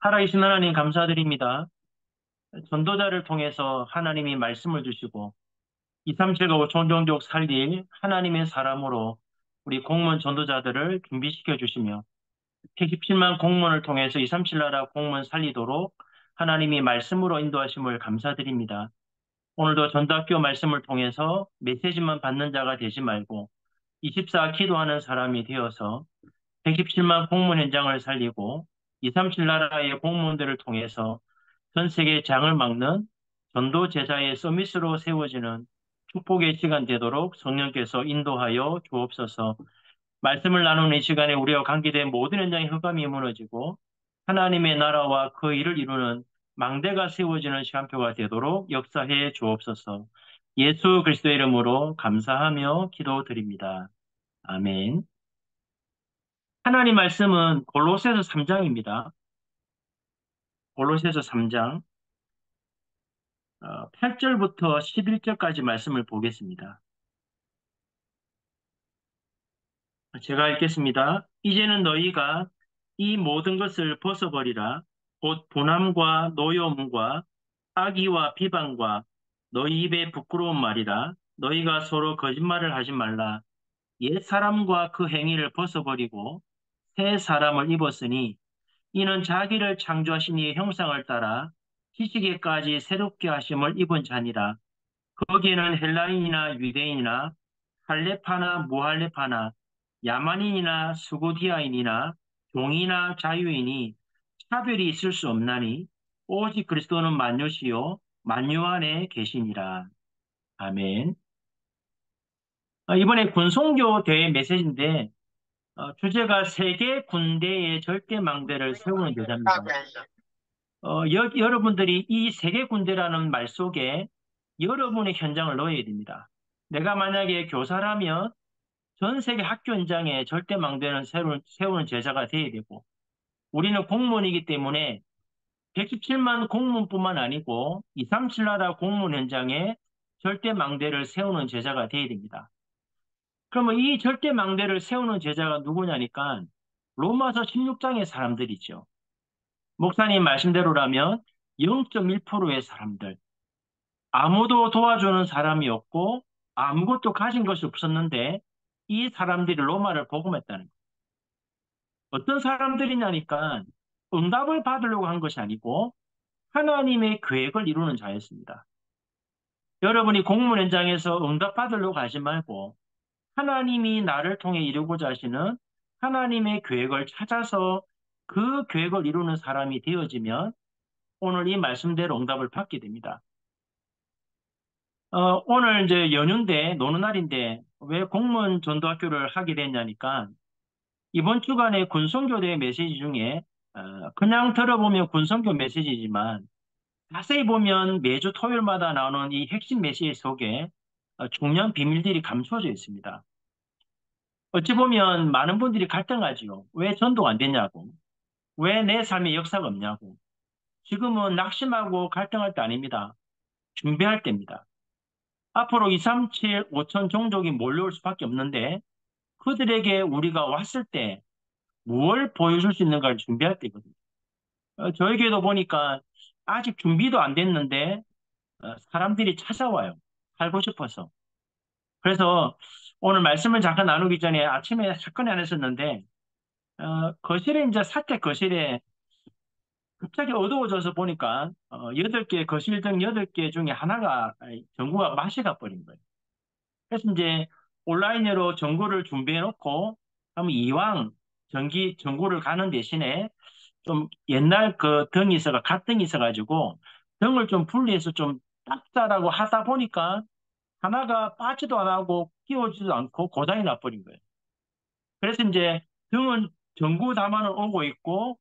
살아계신 하나님 감사드립니다. 전도자를 통해서 하나님이 말씀을 주시고 237가 5천 종족 살릴 하나님의 사람으로 우리 공무원 전도자들을 준비시켜 주시며 117만 공무원을 통해서 237 나라 공무원 살리도록 하나님이 말씀으로 인도하심을 감사드립니다. 오늘도 전도학교 말씀을 통해서 메시지만 받는 자가 되지 말고 24 기도하는 사람이 되어서 117만 공무원 현장을 살리고 237 나라의 공무원들을 통해서 전 세계 장을 막는 전도 제자의 서밋으로 세워지는 축복의 시간 되도록 성령께서 인도하여 주옵소서. 말씀을 나누는 이 시간에 우리와 관계된 모든 현장의 흑암이 무너지고 하나님의 나라와 그 일을 이루는 망대가 세워지는 시간표가 되도록 역사해 주옵소서. 예수 그리스도의 이름으로 감사하며 기도드립니다. 아멘. 하나님 말씀은 골로새서 3장입니다. 골로새서 3장 8절부터 11절까지 말씀을 보겠습니다. 제가 읽겠습니다. 이제는 너희가 이 모든 것을 벗어버리라. 곧 분함과 노여움과 악의와 비방과 너희 입에 부끄러운 말이라. 너희가 서로 거짓말을 하지 말라. 옛 사람과 그 행위를 벗어버리고 새 사람을 입었으니 이는 자기를 창조하신 이의 형상을 따라 지식에까지 새롭게 하심을 입은 자니라. 거기에는 헬라인이나 유대인이나 할레파나 무할레파나 야만인이나 수고디아인이나 종이나 자유인이 차별이 있을 수 없나니 오직 그리스도는 만유시요 만유 안에 계시니라. 아멘. 이번에 군송교 대회 메시지인데 주제가 세계 군대의 절대 망대를 세우는 제자입니다. 여러분들이 이 세계 군대라는 말 속에 여러분의 현장을 넣어야 됩니다. 내가 만약에 교사라면 전 세계 학교 현장에 절대 망대는 세우는 제자가 되어야 되고, 우리는 공무원이기 때문에 117만 공무원뿐만 아니고 237 나라 공무원 현장에 절대 망대를 세우는 제자가 되어야 됩니다. 그러면 이 절대 망대를 세우는 제자가 누구냐니까 로마서 16장의 사람들이죠. 목사님 말씀대로라면 0.1%의 사람들, 아무도 도와주는 사람이 없고 아무것도 가진 것이 없었는데 이 사람들이 로마를 복음했다는 거예요. 어떤 사람들이냐니까 응답을 받으려고 한 것이 아니고 하나님의 계획을 이루는 자였습니다. 여러분이 공무원 현장에서 응답 받으려고 하지 말고 하나님이 나를 통해 이루고자 하시는 하나님의 계획을 찾아서 그 계획을 이루는 사람이 되어지면 오늘 이 말씀대로 응답을 받게 됩니다. 오늘 이제 연휴인데, 노는 날인데, 왜 공무원 전도학교를 하게 됐냐니까, 이번 주간에 군성교대 메시지 중에, 그냥 들어보면 군성교 메시지지만, 자세히 보면 매주 토요일마다 나오는 이 핵심 메시지 속에 중요한 비밀들이 감춰져 있습니다. 어찌 보면 많은 분들이 갈등하지요. 왜 전도가 안 됐냐고. 왜 내 삶에 역사가 없냐고. 지금은 낙심하고 갈등할 때 아닙니다. 준비할 때입니다. 앞으로 237, 5천 종족이 몰려올 수밖에 없는데 그들에게 우리가 왔을 때 무엇을 보여줄 수 있는가를 준비할 때거든요. 저에게도 보니까 아직 준비도 안 됐는데 사람들이 찾아와요. 살고 싶어서. 그래서 오늘 말씀을 잠깐 나누기 전에 아침에 사건이 하나 있었는데 거실에 이제 사택 거실에 갑자기 어두워져서 보니까 8개 거실 등 8개 중에 하나가 전구가 맛이 가버린 거예요. 그래서 이제 온라인으로 전구를 준비해 놓고 그럼 이왕 전구를 가는 대신에 좀 옛날 그 갓등이 있어가지고 등을 좀 분리해서 좀 닦자라고 하다 보니까 하나가 빠지도 안 하고 끼워지도 않고 고장이 나버린 거예요. 그래서 이제 등은 전구 담아는 오고 있고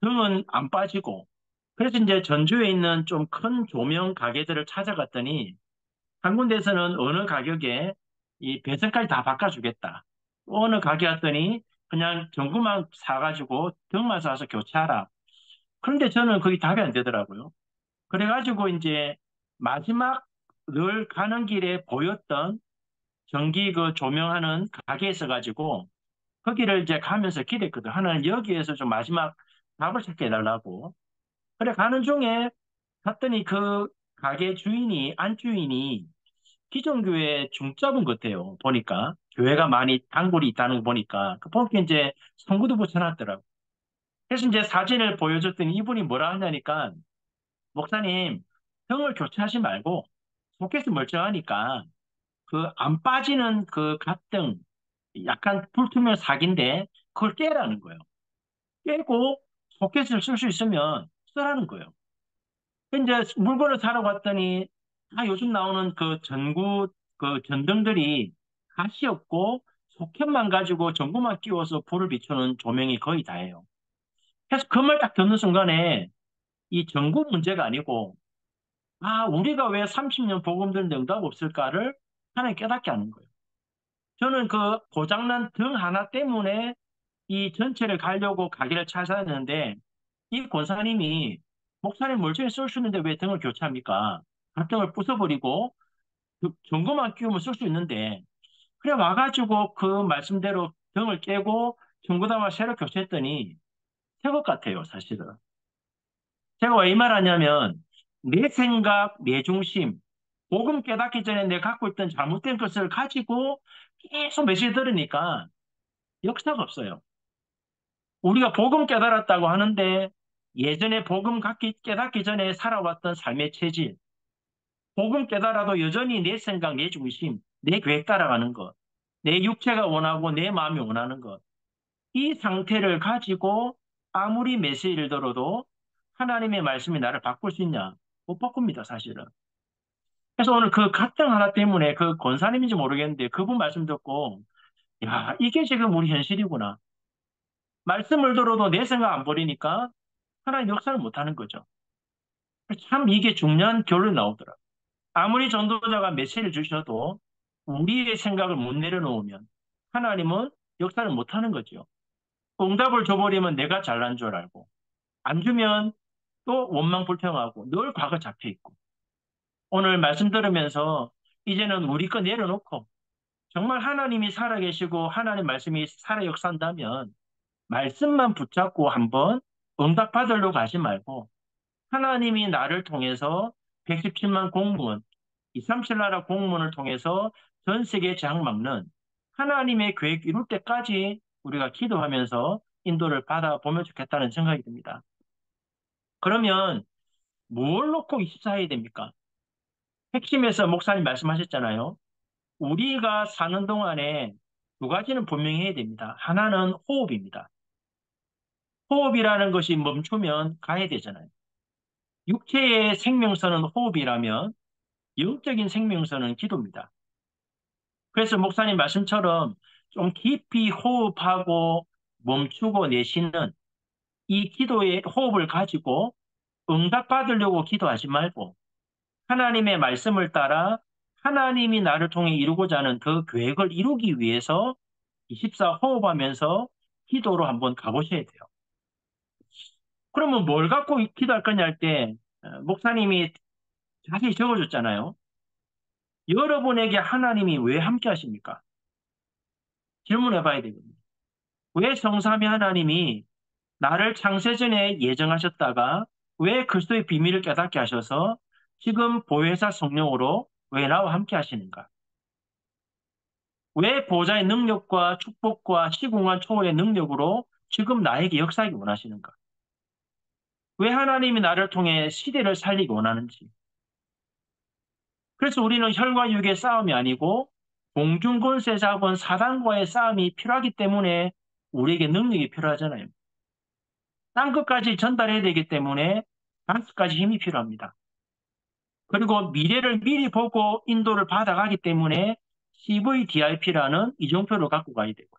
등은 안 빠지고 그래서 이제 전주에 있는 좀 큰 조명 가게들을 찾아갔더니 한 군데에서는 어느 가격에 이 배선까지 다 바꿔주겠다. 어느 가게 갔더니 그냥 전구만 사가지고 등만 사서 교체하라. 그런데 저는 그게 답이 안 되더라고요. 그래가지고 이제 마지막 늘 가는 길에 보였던 전기 그 조명하는 가게에 있어가지고 거기를 이제 가면서 기댔거든. 하나는 여기에서 좀 마지막 답을 찾게 해달라고. 그래, 가는 중에 갔더니 그 가게 주인이, 안주인이 기존교회 중점은 것 같아요. 보니까. 교회가 많이 단골이 있다는 거 보니까. 그 보니까 이제 성구도 붙여놨더라고. 그래서 이제 사진을 보여줬더니 이분이 뭐라 하냐니까, 목사님, 등을 교체하지 말고, 소켓이 멀쩡하니까, 그 안 빠지는 그 갓등, 약간 불투명 사기인데, 그걸 깨라는 거예요. 깨고 소켓을 쓸 수 있으면 쓰라는 거예요. 근데 이제 물건을 사러 갔더니, 요즘 나오는 그 전구, 그 전등들이 가시 없고, 소켓만 가지고 전구만 끼워서 불을 비추는 조명이 거의 다예요. 그래서 그 말 딱 듣는 순간에 이 전구 문제가 아니고, 우리가 왜 30년 복음 들는데 응답 없을까를 하나님 깨닫게 하는 거예요. 저는 그 고장난 등 하나 때문에 이 전체를 가려고 가게를 찾아냈는데, 이 권사님이 목사님 멀쩡히 쓸 수 있는데 왜 등을 교체합니까? 가등을 부숴버리고 그 전구만 끼우면 쓸 수 있는데, 그래 와가지고 그 말씀대로 등을 깨고 전구담을 새로 교체했더니 새 것 같아요, 사실은. 제가 왜 이 말하냐면, 내 생각, 내 중심, 복음 깨닫기 전에 내가 갖고 있던 잘못된 것을 가지고 계속 메시지 들으니까 역사가 없어요. 우리가 복음 깨달았다고 하는데 예전에 복음 깨닫기 전에 살아왔던 삶의 체질, 복음 깨달아도 여전히 내 생각, 내 중심, 내 계획 따라가는 것, 내 육체가 원하고 내 마음이 원하는 것, 이 상태를 가지고 아무리 메시지를 들어도 하나님의 말씀이 나를 바꿀 수 있냐? 못 바꿉니다, 사실은. 그래서 오늘 그 갈등 하나 때문에 그 권사님인지 모르겠는데 그분 말씀 듣고, 야, 이게 지금 우리 현실이구나. 말씀을 들어도 내 생각 안 버리니까 하나님 역사를 못 하는 거죠. 참 이게 중요한 결론이 나오더라. 아무리 전도자가 메시지를 주셔도 우리의 생각을 못 내려놓으면 하나님은 역사를 못 하는 거죠. 응답을 줘버리면 내가 잘난 줄 알고, 안 주면 또 원망불평하고 늘 과거 잡혀 있고. 오늘 말씀 들으면서 이제는 우리 거 내려놓고 정말 하나님이 살아계시고 하나님 말씀이 살아 역사한다면 말씀만 붙잡고 한번 응답 받으려고 하지 말고 하나님이 나를 통해서 117만 공무원, 237 나라 공무원을 통해서 전 세계 장 막는 하나님의 계획 이룰 때까지 우리가 기도하면서 인도를 받아보면 좋겠다는 생각이 듭니다. 그러면 뭘 놓고 24해야 됩니까? 핵심에서 목사님 말씀하셨잖아요. 우리가 사는 동안에 두 가지는 분명히 해야 됩니다. 하나는 호흡입니다. 호흡이라는 것이 멈추면 가야 되잖아요. 육체의 생명선은 호흡이라면 영적인 생명선은 기도입니다. 그래서 목사님 말씀처럼 좀 깊이 호흡하고 멈추고 내쉬는 이 기도의 호흡을 가지고 응답받으려고 기도하지 말고 하나님의 말씀을 따라 하나님이 나를 통해 이루고자 하는 그 계획을 이루기 위해서 24 호흡하면서 기도로 한번 가보셔야 돼요. 그러면 뭘 갖고 기도할 거냐 할 때, 목사님이 자세히 적어줬잖아요. 여러분에게 하나님이 왜 함께 하십니까? 질문해 봐야 되거든요. 왜 성삼위 하나님이 나를 창세전에 예정하셨다가 왜 그리스도의 비밀을 깨닫게 하셔서 지금 보혜사 성령으로 왜 나와 함께 하시는가? 왜 보좌의 능력과 축복과 시공간 초월의 능력으로 지금 나에게 역사하기 원하시는가? 왜 하나님이 나를 통해 시대를 살리기 원하는지. 그래서 우리는 혈과 육의 싸움이 아니고 공중권세 자본 사단과의 싸움이 필요하기 때문에 우리에게 능력이 필요하잖아요. 땅 끝까지 전달해야 되기 때문에 다섯가지 힘이 필요합니다. 그리고 미래를 미리 보고 인도를 받아가기 때문에 CVDIP라는 이정표를 갖고 가야 되고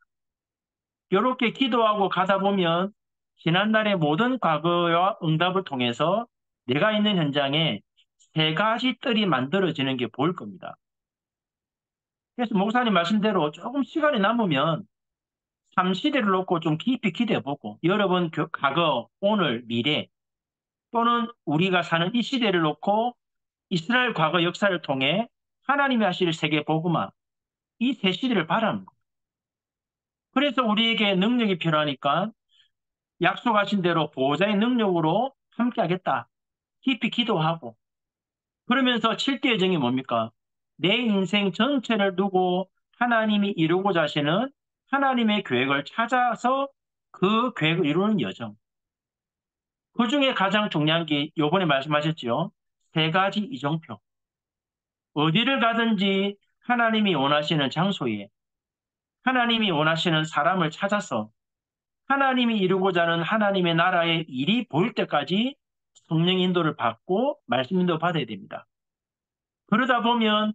이렇게 기도하고 가다 보면 지난날의 모든 과거와 응답을 통해서 내가 있는 현장에 세 가지 뜰이 만들어지는 게 보일 겁니다. 그래서 목사님 말씀대로 조금 시간이 남으면 삼시대를 놓고 좀 깊이 기대해보고 여러분 과거, 오늘, 미래 또는 우리가 사는 이 시대를 놓고 이스라엘 과거 역사를 통해 하나님이 하실 세계 복음화 이 세 시대를 바라는 거예요. 그래서 우리에게 능력이 필요하니까 약속하신 대로 보호자의 능력으로 함께하겠다. 깊이 기도하고 그러면서 7대 여정이 뭡니까? 내 인생 전체를 두고 하나님이 이루고자 하시는 하나님의 계획을 찾아서 그 계획을 이루는 여정. 그 중에 가장 중요한 게 요번에 말씀하셨죠. 세 가지 이정표. 어디를 가든지 하나님이 원하시는 장소에 하나님이 원하시는 사람을 찾아서 하나님이 이루고자 하는 하나님의 나라의 일이 보일 때까지 성령 인도를 받고 말씀 인도 받아야 됩니다. 그러다 보면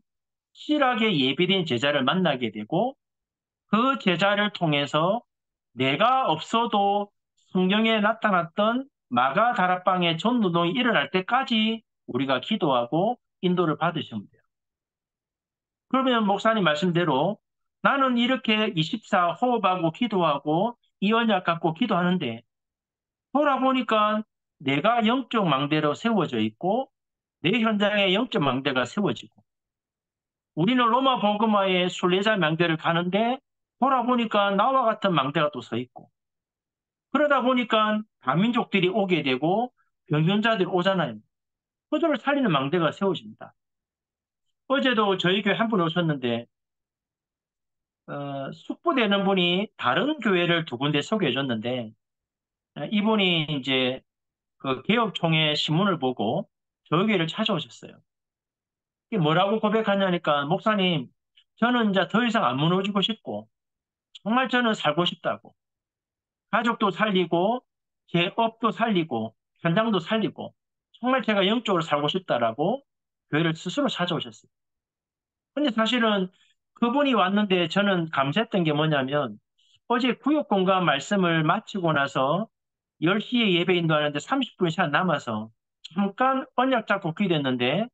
실하게 예비된 제자를 만나게 되고 그 제자를 통해서 내가 없어도 성경에 나타났던 마가 다락방의 전도동이 일어날 때까지 우리가 기도하고 인도를 받으시면 돼요. 그러면 목사님 말씀대로 나는 이렇게 24 호흡하고 기도하고 이 언약 갖고 기도하는데 돌아보니까 내가 영적 망대로 세워져 있고 내 현장에 영적 망대가 세워지고 우리는 로마 복음화의 순례자 망대를 가는데 돌아보니까 나와 같은 망대가 또 서 있고 그러다 보니까 다민족들이 오게 되고 병변자들이 오잖아요. 그들을 살리는 망대가 세워집니다. 어제도 저희 교회 한 분 오셨는데 숙부되는 분이 다른 교회를 두 군데 소개해 줬는데 이분이 이제 그 개업총회 신문을 보고 저희 교회를 찾아오셨어요. 이게 뭐라고 고백하냐니까 목사님 저는 이제 더 이상 안 무너지고 싶고 정말 저는 살고 싶다고 가족도 살리고 제 업도 살리고 현장도 살리고 정말 제가 영적으로 살고 싶다라고 교회를 스스로 찾아오셨어요. 근데 사실은 그분이 왔는데 저는 감사했던 게 뭐냐면 어제 구역공간 말씀을 마치고 나서 10시에 예배 인도하는데 30분이 차 남아서 잠깐 언약 잡고 기도했는데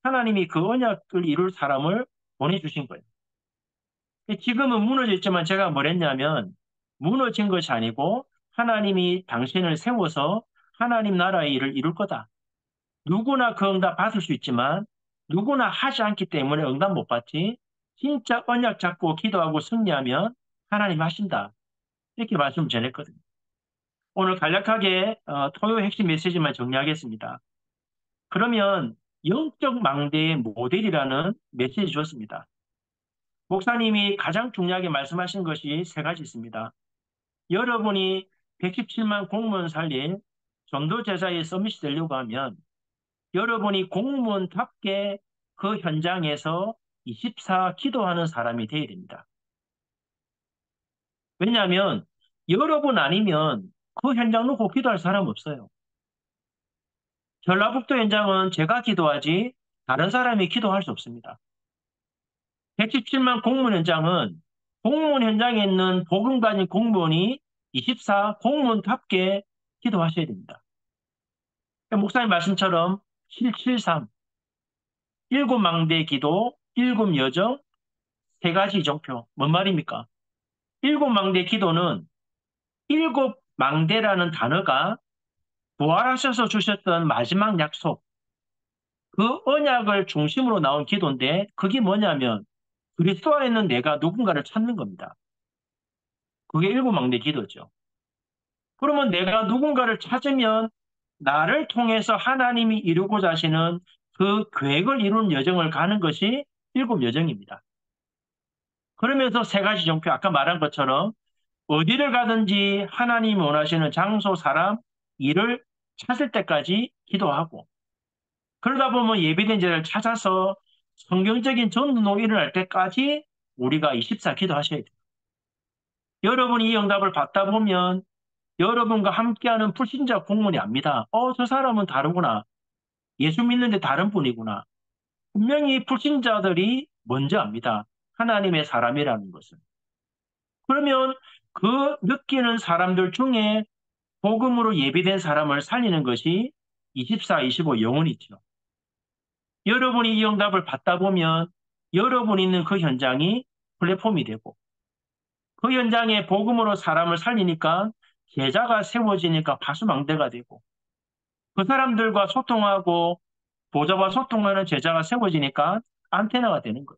하나님이 그 언약을 이룰 사람을 보내주신 거예요. 지금은 무너져 있지만 제가 뭐랬냐면 무너진 것이 아니고 하나님이 당신을 세워서 하나님 나라의 일을 이룰 거다. 누구나 그 응답 받을 수 있지만 누구나 하지 않기 때문에 응답 못 받지. 진짜 언약 잡고 기도하고 승리하면 하나님 하신다. 이렇게 말씀 전했거든요. 오늘 간략하게 토요 핵심 메시지만 정리하겠습니다. 그러면 영적 망대의 모델이라는 메시지 줬습니다. 목사님이 가장 중요하게 말씀하신 것이 세 가지 있습니다. 여러분이 117만 공무원 살릴 전도제자의 서밋이 되려고 하면 여러분이 공무원답게 그 현장에서 24 기도하는 사람이 되어야 됩니다. 왜냐하면 여러분 아니면 그 현장 놓고 기도할 사람 없어요. 전라북도 현장은 제가 기도하지 다른 사람이 기도할 수 없습니다. 117만 공무원 현장은 공무원 현장에 있는 복음 가진 공무원이 24 공무원답게 기도하셔야 됩니다. 목사님 말씀처럼 773 일곱 망대 기도, 일곱 여정, 세 가지 정표. 뭔 말입니까? 일곱 망대 기도는 일곱 망대라는 단어가 부활하셔서 주셨던 마지막 약속, 그 언약을 중심으로 나온 기도인데 그게 뭐냐면 그리스도 안에 있는 내가 누군가를 찾는 겁니다. 그게 일곱 망대 기도죠. 그러면 내가 누군가를 찾으면 나를 통해서 하나님이 이루고자 하시는 그 계획을 이루는 여정을 가는 것이 일곱 여정입니다. 그러면서 세 가지 정표, 아까 말한 것처럼 어디를 가든지 하나님이 원하시는 장소, 사람, 일을 찾을 때까지 기도하고 그러다 보면 예비된 자를 찾아서 성경적인 전도가 일어날 때까지 우리가 24 기도하셔야 돼요. 여러분이 이 응답을 받다 보면 여러분과 함께하는 불신자 공무원이 압니다. 저 사람은 다르구나. 예수 믿는데 다른 분이구나. 분명히 불신자들이 먼저 압니다. 하나님의 사람이라는 것을. 그러면 그 느끼는 사람들 중에 복음으로 예비된 사람을 살리는 것이 24, 25 영혼이죠. 여러분이 이 응답을 받다 보면 여러분이 있는 그 현장이 플랫폼이 되고 그 현장에 복음으로 사람을 살리니까 제자가 세워지니까 파수망대가 되고 그 사람들과 소통하고 보좌와 소통하는 제자가 세워지니까 안테나가 되는 거예요.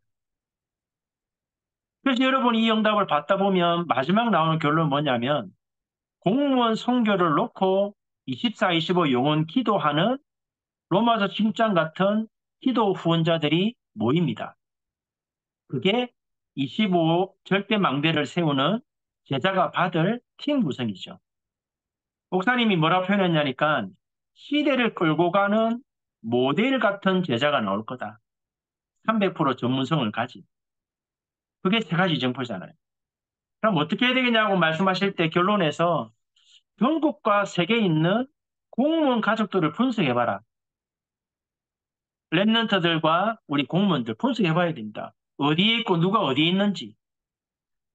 그래서 여러분이 이 응답을 받다 보면 마지막 나오는 결론은 뭐냐면 공무원 선교를 놓고 24, 25 영혼 기도하는 로마서 10장 같은 기도 후원자들이 모입니다. 그게 25 절대 망대를 세우는 제자가 받을 팀 구성이죠. 목사님이 뭐라 표현했냐니까 시대를 끌고 가는 모델 같은 제자가 나올 거다. 300% 전문성을 가진. 그게 세 가지 정포잖아요. 그럼 어떻게 해야 되겠냐고 말씀하실 때 결론에서 전국과 세계에 있는 공무원 가족들을 분석해봐라. 랩런트들과 우리 공무원들 분석해봐야 됩니다. 어디에 있고 누가 어디에 있는지.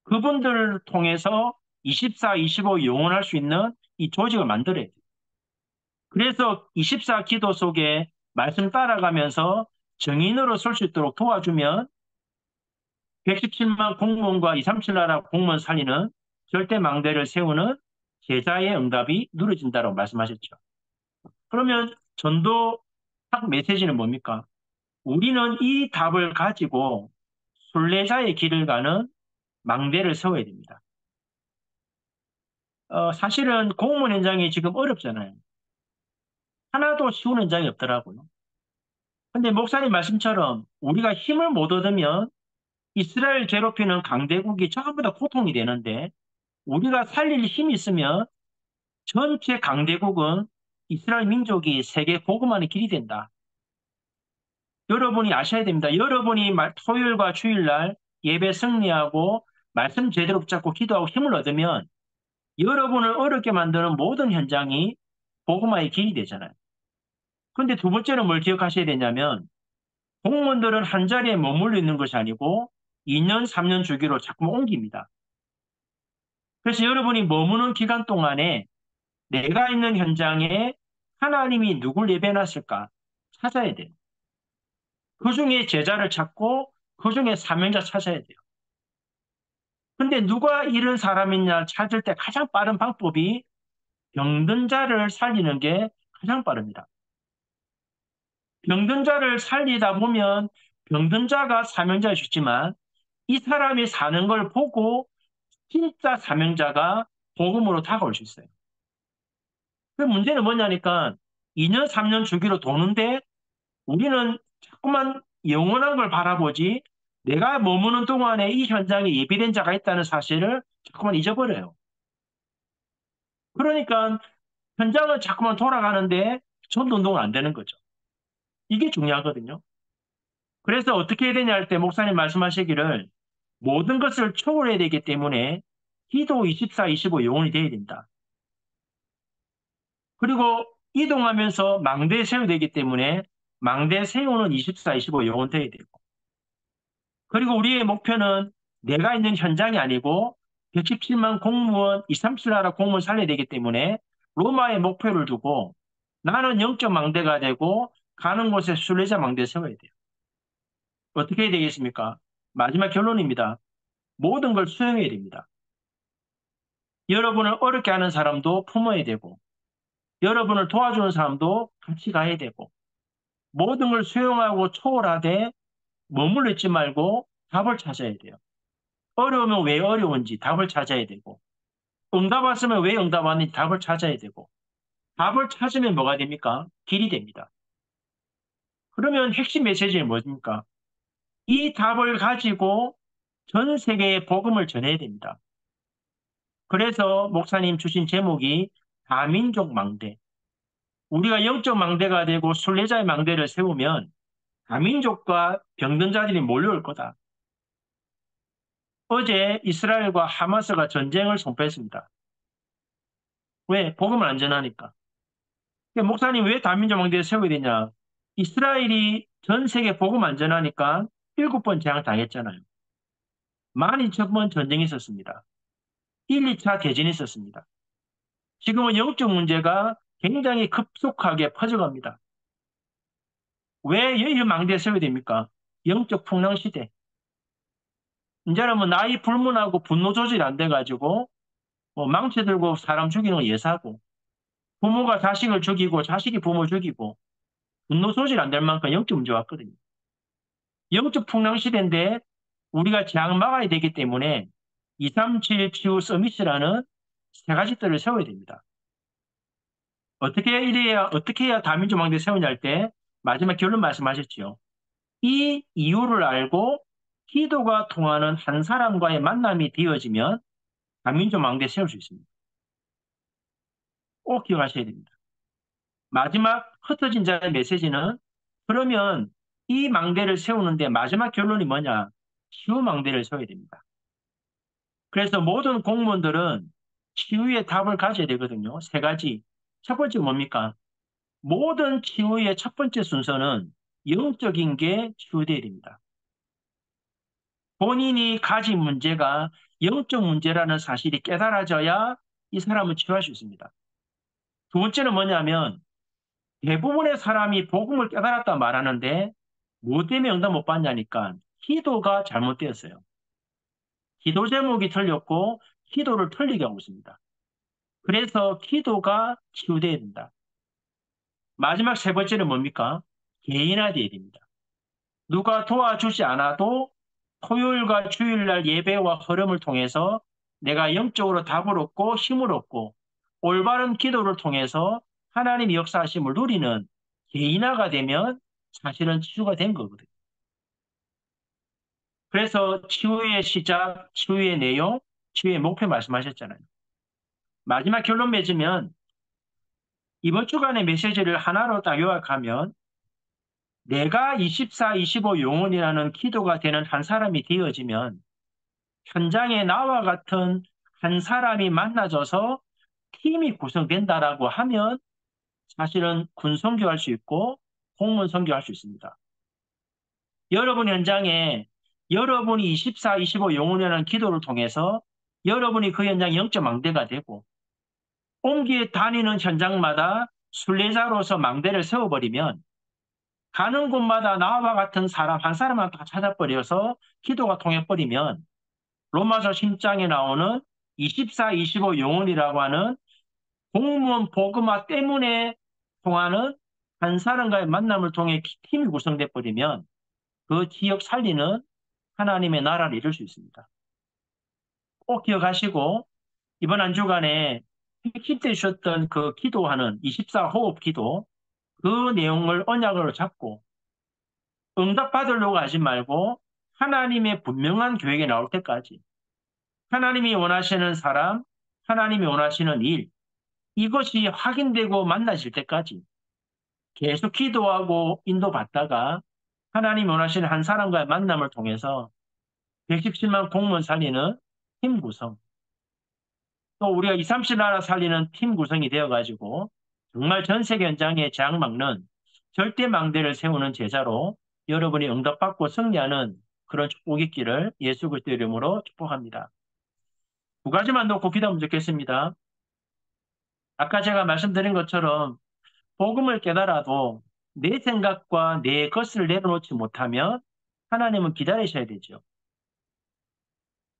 그분들을 통해서 24, 25 영원할 수 있는 이 조직을 만들어야 돼요. 그래서 24 기도 속에 말씀 따라가면서 정인으로 설 수 있도록 도와주면 117만 공무원과 237 나라 공무원 살리는 절대 망대를 세우는 제자의 응답이 누려진다고 말씀하셨죠. 그러면 전도 메시지는 뭡니까? 우리는 이 답을 가지고 순례자의 길을 가는 망대를 세워야 됩니다. 사실은 공무원 현장이 지금 어렵잖아요. 하나도 쉬운 현장이 없더라고요. 근데 목사님 말씀처럼 우리가 힘을 못 얻으면 이스라엘 괴롭히는 강대국이 전부 다 고통이 되는데 우리가 살릴 힘이 있으면 전체 강대국은 이스라엘 민족이 세계 복음화의 길이 된다. 여러분이 아셔야 됩니다. 여러분이 토요일과 주일날 예배 승리하고 말씀 제대로 붙잡고 기도하고 힘을 얻으면 여러분을 어렵게 만드는 모든 현장이 복음화의 길이 되잖아요. 그런데 두 번째는 뭘 기억하셔야 되냐면 공무원들은 한 자리에 머물러 있는 것이 아니고 2년, 3년 주기로 자꾸 옮깁니다. 그래서 여러분이 머무는 기간 동안에 내가 있는 현장에 하나님이 누굴 예배해놨을까 찾아야 돼요. 그 중에 제자를 찾고 그 중에 사명자 찾아야 돼요. 근데 누가 이런 사람이냐 찾을 때 가장 빠른 방법이 병든 자를 살리는 게 가장 빠릅니다. 병든 자를 살리다 보면 병든 자가 사명자일 수 있지만 이 사람이 사는 걸 보고 진짜 사명자가 복음으로 다가올 수 있어요. 그 문제는 뭐냐니까 2년, 3년 주기로 도는데 우리는 자꾸만 영원한 걸 바라보지 내가 머무는 동안에 이 현장에 예비된 자가 있다는 사실을 자꾸만 잊어버려요. 그러니까 현장은 자꾸만 돌아가는데 전도운동은 안 되는 거죠. 이게 중요하거든요. 그래서 어떻게 해야 되냐 할 때 목사님 말씀하시기를 모든 것을 초월해야 되기 때문에 기도 24, 25 영혼이 돼야 된다. 그리고 이동하면서 망대 세워야 되기 때문에 망대 세우는 24, 25 영혼 돼야 되고 그리고 우리의 목표는 내가 있는 현장이 아니고 117만 공무원, 237 나라 공무원 살려야 되기 때문에 로마의 목표를 두고 나는 영적 망대가 되고 가는 곳에 순례자 망대 세워야 돼요. 어떻게 해야 되겠습니까? 마지막 결론입니다. 모든 걸 수용해야 됩니다. 여러분을 어렵게 하는 사람도 품어야 되고 여러분을 도와주는 사람도 같이 가야 되고 모든 걸 수용하고 초월하되 머물러 있지 말고 답을 찾아야 돼요. 어려우면 왜 어려운지 답을 찾아야 되고 응답 왔으면 왜 응답 왔는지 답을 찾아야 되고 답을 찾으면 뭐가 됩니까? 길이 됩니다. 그러면 핵심 메시지는 뭡니까? 이 답을 가지고 전 세계에 복음을 전해야 됩니다. 그래서 목사님 주신 제목이 다민족 망대. 우리가 영적 망대가 되고 순례자의 망대를 세우면 다민족과 병든 자들이 몰려올 거다. 어제 이스라엘과 하마스가 전쟁을 선포했습니다. 왜? 복음을 안 전하니까. 목사님 왜 다민족 망대를 세워야 되냐? 이스라엘이 전 세계 복음 안 전하니까 7번 재앙 당했잖아요. 12,000번 전쟁이 있었습니다. 1, 2차 대전이 있었습니다. 지금은 영적 문제가 굉장히 급속하게 퍼져갑니다. 왜 이 망대에 세워야 됩니까? 영적 풍랑 시대. 이제는 뭐 나이 불문하고 분노 조절이 안 돼가지고 뭐 망치 들고 사람 죽이는 거 예사고 부모가 자식을 죽이고 자식이 부모 죽이고 분노 조절이 안 될 만큼 영적 문제 왔거든요. 영적 풍랑 시대인데 우리가 재앙 막아야 되기 때문에 237 치유 서밋이라는 세 가지 뜰을 세워야 됩니다. 어떻게 해야 다민족 왕대 세우냐 할 때 마지막 결론 말씀하셨죠. 이 이유를 알고 기도가 통하는 한 사람과의 만남이 되어지면 다민족 왕대 세울 수 있습니다. 꼭 기억하셔야 됩니다. 마지막 흩어진 자의 메시지는 그러면 이 망대를 세우는데 마지막 결론이 뭐냐? 치유 망대를 세워야 됩니다. 그래서 모든 공무원들은 치유의 답을 가져야 되거든요. 세 가지. 첫 번째 뭡니까? 모든 치유의 첫 번째 순서는 영적인 게 치유돼야 됩니다. 본인이 가진 문제가 영적 문제라는 사실이 깨달아져야 이 사람을 치유할 수 있습니다. 두 번째는 뭐냐면 대부분의 사람이 복음을 깨달았다 말하는데 뭐 때문에 응답 못 받냐니까 기도가 잘못되었어요. 기도 제목이 틀렸고 기도를 틀리게 하고 있습니다. 그래서 기도가 치유돼야 된다. 마지막 세 번째는 뭡니까? 개인화돼야 됩니다. 누가 도와주지 않아도 토요일과 주일날 예배와 흐름을 통해서 내가 영적으로 답을 얻고 힘을 얻고 올바른 기도를 통해서 하나님의 역사하심을 누리는 개인화가 되면 사실은 치유가 된 거거든요. 그래서 치유의 시작, 치유의 내용, 치유의 목표 말씀하셨잖아요. 마지막 결론 맺으면 이번 주간의 메시지를 하나로 딱 요약하면 내가 24, 25 영혼이라는 기도가 되는 한 사람이 되어지면 현장에 나와 같은 한 사람이 만나져서 팀이 구성된다라고 하면 사실은 군선교할 수 있고 공무원 선교할 수 있습니다. 여러분 현장에 여러분이 24, 25 영혼이라는 기도를 통해서 여러분이 그 현장 영적 망대가 되고 옮겨 다니는 현장마다 순례자로서 망대를 세워버리면 가는 곳마다 나와 같은 사람 한 사람만 다 찾아버려서 기도가 통해버리면 로마서 10장에 나오는 24, 25 영혼이라고 하는 공무원 복음화 때문에 통하는 한 사람과의 만남을 통해 팀이 구성돼 버리면 그 지역 살리는 하나님의 나라를 이룰 수 있습니다. 꼭 기억하시고 이번 한 주간에 핵심 주셨던 그 기도하는 24호흡 기도 그 내용을 언약으로 잡고 응답 받으려고 하지 말고 하나님의 분명한 계획에 나올 때까지 하나님이 원하시는 사람, 하나님이 원하시는 일 이것이 확인되고 만나질 때까지 계속 기도하고 인도받다가 하나님이 원하시는 한 사람과의 만남을 통해서 117만 공무원 살리는 팀 구성 또 우리가 2, 30 나라 살리는 팀 구성이 되어가지고 정말 전 세계 현장에 재앙 막는 절대 망대를 세우는 제자로 여러분이 응답받고 승리하는 그런 축복 있기를 예수 그리스도 이름으로 축복합니다. 두 가지만 놓고 기도하면 좋겠습니다. 아까 제가 말씀드린 것처럼 복음을 깨달아도 내 생각과 내 것을 내려놓지 못하면 하나님은 기다리셔야 되죠.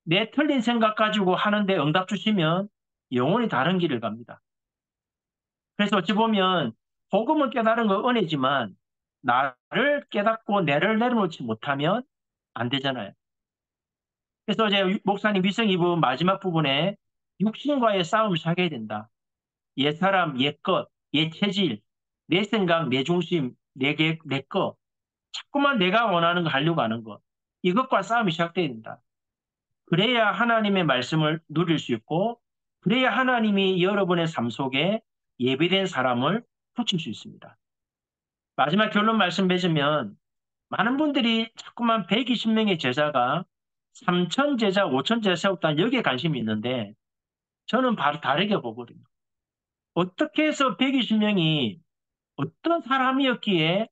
내 틀린 생각 가지고 하는데 응답 주시면 영원히 다른 길을 갑니다. 그래서 어찌 보면 복음을 깨달은 건 은혜지만 나를 깨닫고 내를 내려놓지 못하면 안 되잖아요. 그래서 이제 목사님 위성 2부 마지막 부분에 육신과의 싸움을 시작해야 된다. 옛사람, 옛것, 옛체질, 내 생각, 내 중심, 내 거. 자꾸만 내가 원하는 거 하려고 하는 것. 이것과 싸움이 시작돼야 된다. 그래야 하나님의 말씀을 누릴 수 있고 그래야 하나님이 여러분의 삶 속에 예비된 사람을 붙일 수 있습니다. 마지막 결론 말씀 맺으면 많은 분들이 자꾸만 120명의 제자가 3천 제자, 5천 제자 세웠다는 여기에 관심이 있는데 저는 바로 다르게 보거든요. 어떻게 해서 120명이 어떤 사람이었기에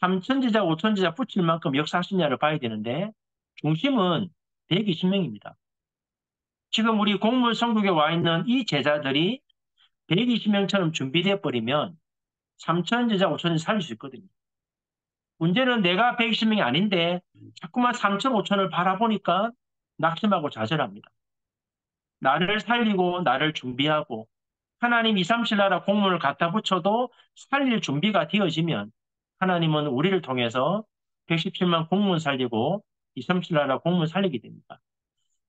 3천 제자, 5천 제자 붙일 만큼 역사하시냐를 봐야 되는데 중심은 120명입니다. 지금 우리 공물 성국에 와 있는 이 제자들이 120명처럼 준비되어 버리면 3천 제자, 5천 제자 살릴 수 있거든요. 문제는 내가 120명이 아닌데 자꾸만 3천, 5천을 바라보니까 낙심하고 좌절합니다. 나를 살리고 나를 준비하고 하나님 2, 3, 7 나라 공문을 갖다 붙여도 살릴 준비가 되어지면 하나님은 우리를 통해서 117만 공문 살리고 2, 3, 7 나라 공문 살리게 됩니다.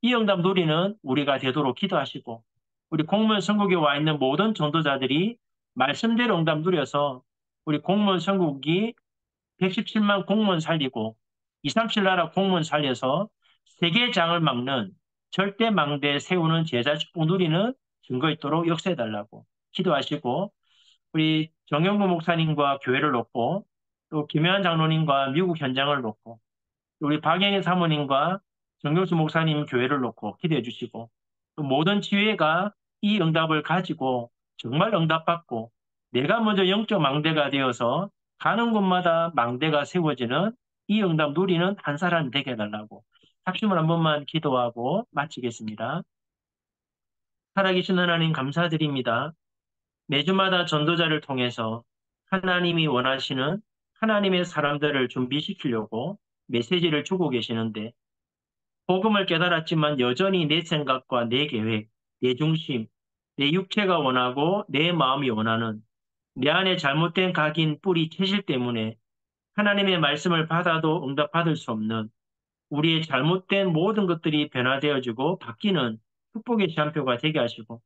이 응답 누리는 우리가 되도록 기도하시고 우리 공무원 선거국에 와 있는 모든 전도자들이 말씀대로 응답 누려서 우리 공무원 선거국이 117만 공무원 살리고 237 나라 공무원 살려서 세계장을 막는 절대 망대 세우는 제자 축복 누리는 증거 있도록 역사해달라고 기도하시고 우리 정영구 목사님과 교회를 놓고 또 김혜환 장로님과 미국 현장을 놓고 우리 박영애 사모님과 정경수 목사님 교회를 놓고 기도해 주시고 또 모든 지회가 이 응답을 가지고 정말 응답받고 내가 먼저 영적 망대가 되어서 가는 곳마다 망대가 세워지는 이 응답 누리는 한 사람이 되게 해달라고 합심을 한 번만 기도하고 마치겠습니다. 살아계신 하나님 감사드립니다. 매주마다 전도자를 통해서 하나님이 원하시는 하나님의 사람들을 준비시키려고 메시지를 주고 계시는데 복음을 깨달았지만 여전히 내 생각과 내 계획, 내 중심, 내 육체가 원하고 내 마음이 원하는 내 안에 잘못된 각인 뿌리 체질 때문에 하나님의 말씀을 받아도 응답받을 수 없는 우리의 잘못된 모든 것들이 변화되어지고 바뀌는 축복의 시한표가 되게 하시고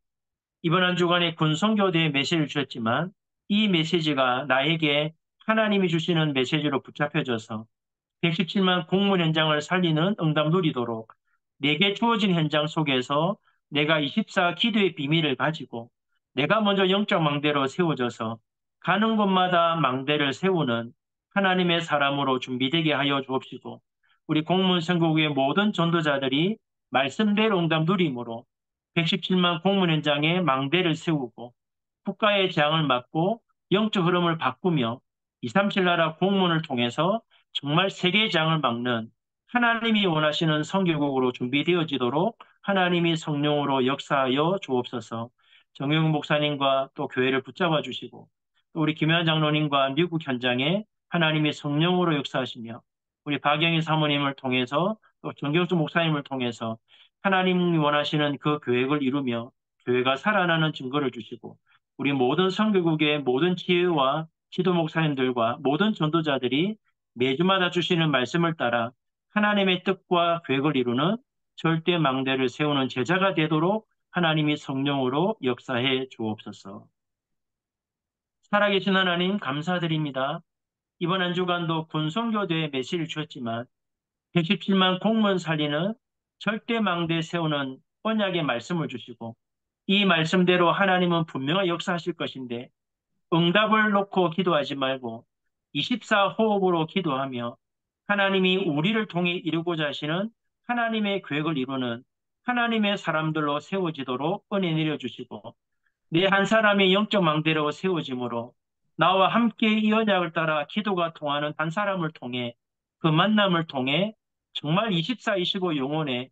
이번 한 주간에 군성교대의 메시지를 주셨지만 이 메시지가 나에게 하나님이 주시는 메시지로 붙잡혀져서 117만 공문 현장을 살리는 응답 누리도록 내게 주어진 현장 속에서 내가 24 기도의 비밀을 가지고 내가 먼저 영적 망대로 세워져서 가는 곳마다 망대를 세우는 하나님의 사람으로 준비되게 하여 주옵시고 우리 공문 선교국의 모든 전도자들이 말씀대로 응답 누림으로 117만 공문 현장에 망대를 세우고 국가의 재앙을 막고 영적 흐름을 바꾸며 237 나라 공문을 통해서 정말 세계의 재앙을 막는 하나님이 원하시는 선교국으로 준비되어지도록 하나님이 성령으로 역사하여 주옵소서. 정영 목사님과 또 교회를 붙잡아 주시고 또 우리 김현 장로님과 미국 현장에 하나님의 성령으로 역사하시며 우리 박영희 사모님을 통해서 또 정경수 목사님을 통해서 하나님이 원하시는 그 계획을 이루며 교회가 살아나는 증거를 주시고 우리 모든 선교국의 모든 지혜와 지도 목사님들과 모든 전도자들이 매주마다 주시는 말씀을 따라 하나님의 뜻과 계획을 이루는 절대 망대를 세우는 제자가 되도록 하나님이 성령으로 역사해 주옵소서. 살아계신 하나님 감사드립니다. 이번 한 주간도 군성교대에 메시를 주었지만 117만 공무원 살리는 절대 망대 세우는 언약의 말씀을 주시고 이 말씀대로 하나님은 분명히 역사하실 것인데 응답을 놓고 기도하지 말고 24 호흡으로 기도하며 하나님이 우리를 통해 이루고자 하시는 하나님의 계획을 이루는 하나님의 사람들로 세워지도록 은혜 내려주시고 내 한 사람의 영적 망대로 세워짐으로 나와 함께 이 언약을 따라 기도가 통하는 한 사람을 통해 그 만남을 통해 정말 24, 25 영혼의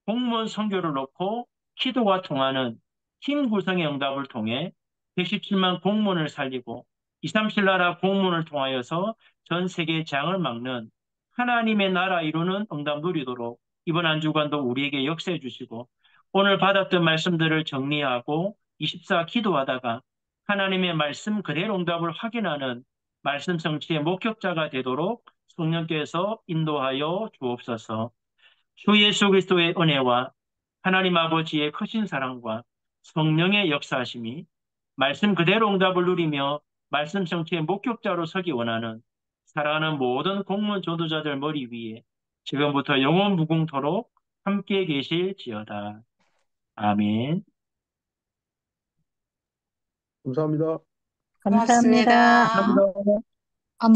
공무원 선교를 놓고 기도가 통하는 팀 구성의 응답을 통해 117만 공무원을 살리고 237 나라 공무원을 통하여서 전 세계 장을 막는 하나님의 나라 이루는 응답 누리도록 이번 한 주간도 우리에게 역사해 주시고 오늘 받았던 말씀들을 정리하고 24 기도하다가 하나님의 말씀 그대로 응답을 확인하는 말씀 성취의 목격자가 되도록 성령께서 인도하여 주옵소서. 주 예수 그리스도의 은혜와 하나님 아버지의 크신 사랑과 성령의 역사하심이 말씀 그대로 응답을 누리며 말씀 성취의 목격자로 서기 원하는 사랑하는 모든 공무원 전도자들 머리 위에 지금부터 영원 무궁토록 함께 계실지어다. 아멘. 감사합니다. 감사합니다. 감사합니다.